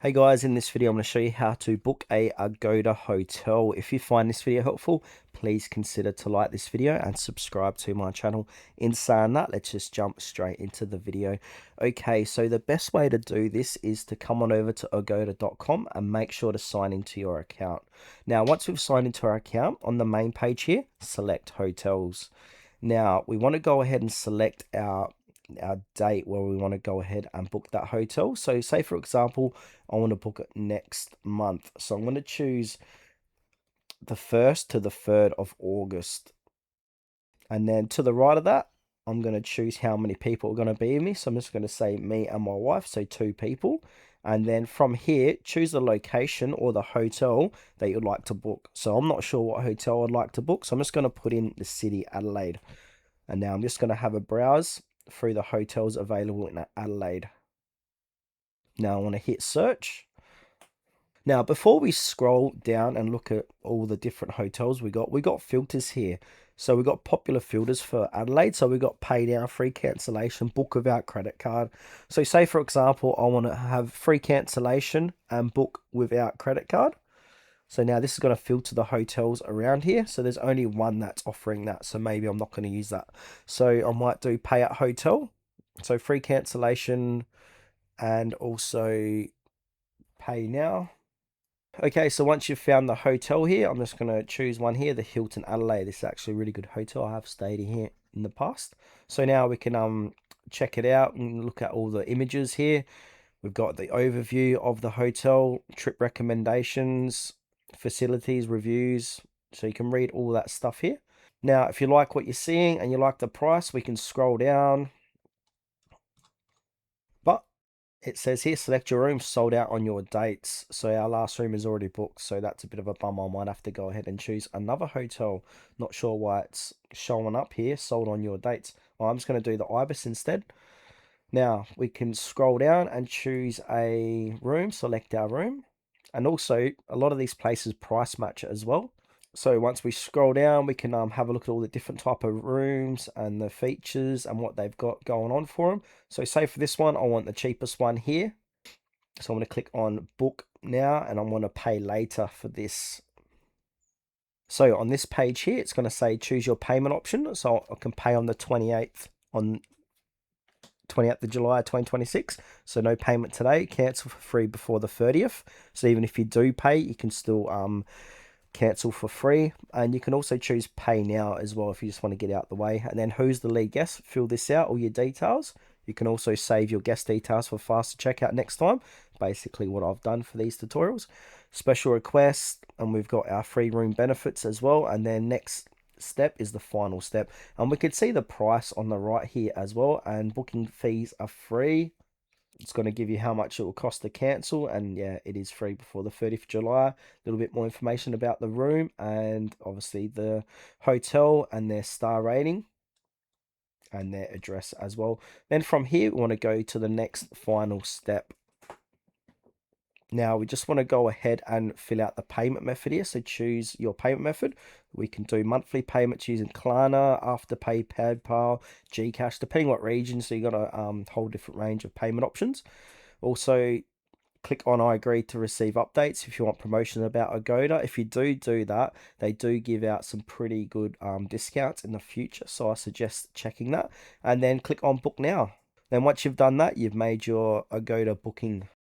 Hey guys, in this video I'm going to show you how to book a Agoda hotel. If you find this video helpful, please consider to like this video and subscribe to my channel. In saying that, let's just jump straight into the video. Okay, so the best way to do this is to come on over to agoda.com and make sure to sign into your account. Now, once we've signed into our account, on the main page here, select hotels. Now, we want to go ahead and select our date where we want to go ahead and book that hotel. So say for example, I want to book it next month. So I'm going to choose the 1st to the 3rd of August. And then to the right of that, I'm going to choose how many people are going to be with me. So I'm just going to say me and my wife, so 2 people. And then from here, choose the location or the hotel that you'd like to book. So I'm not sure what hotel I'd like to book. So I'm just going to put in the city, Adelaide. And now I'm just going to have a browse through the hotels available in Adelaide. Now I want to hit search. Now, before we scroll down and look at all the different hotels we got filters here. So we got popular filters for Adelaide. So we got pay now, free cancellation, book without credit card. So say for example, I want to have free cancellation and book without credit card. So now this is going to filter the hotels around here. So there's only one that's offering that. So maybe I'm not going to use that. So I might do pay at hotel. So free cancellation and also pay now. Okay, so once you've found the hotel here, I'm just going to choose one here, the Hilton Adelaide. This is actually a really good hotel. I have stayed here in the past. So now we can check it out and look at all the images here. We've got the overview of the hotel, trip recommendations, facilities, reviews. So you can read all that stuff here. Now, if you like what you're seeing and you like the price, we can scroll down. But it says here, select your room, sold out on your dates. So our last room is already booked. So that's a bit of a bummer. I might have to go ahead and choose another hotel. Not sure why it's showing up here, sold on your dates. Well, I'm just going to do the Ibis instead. Now we can scroll down and choose a room, select our room. And also a lot of these places price match as well. So once we scroll down, we can have a look at all the different type of rooms and the features and what they've got going on for them. So say for this one, I want the cheapest one here. So I'm going to click on book now and I want to pay later for this. So on this page here, it's going to say choose your payment option. So I can pay on the 28th of July 2026. So no payment today, cancel for free before the 30th. So even if you do pay, you can still cancel for free. And you can also choose pay now as well if you just want to get out the way. And then who's the lead guest, fill this out, all your details. You can also save your guest details for faster checkout next time. Basically what I've done for these tutorials. Special requests, and we've got our free room benefits as well. And then next step is the final step, and we can see the price on the right here as well, and booking fees are free. It's going to give you how much it will cost to cancel, and yeah, it is free before the 30th of July. A little bit more information about the room and obviously the hotel and their star rating and their address as well. Then from here we want to go to the next final step. Now we just want to go ahead and fill out the payment method here. So choose your payment method. We can do monthly payments using Klarna, Afterpay, PayPal, Gcash, depending what region. So you got a whole different range of payment options. Also, click on I agree to receive updates if you want promotion about Agoda. If you do that, they do give out some pretty good discounts in the future. So I suggest checking that. And then click on book now. Then once you've done that, you've made your Agoda booking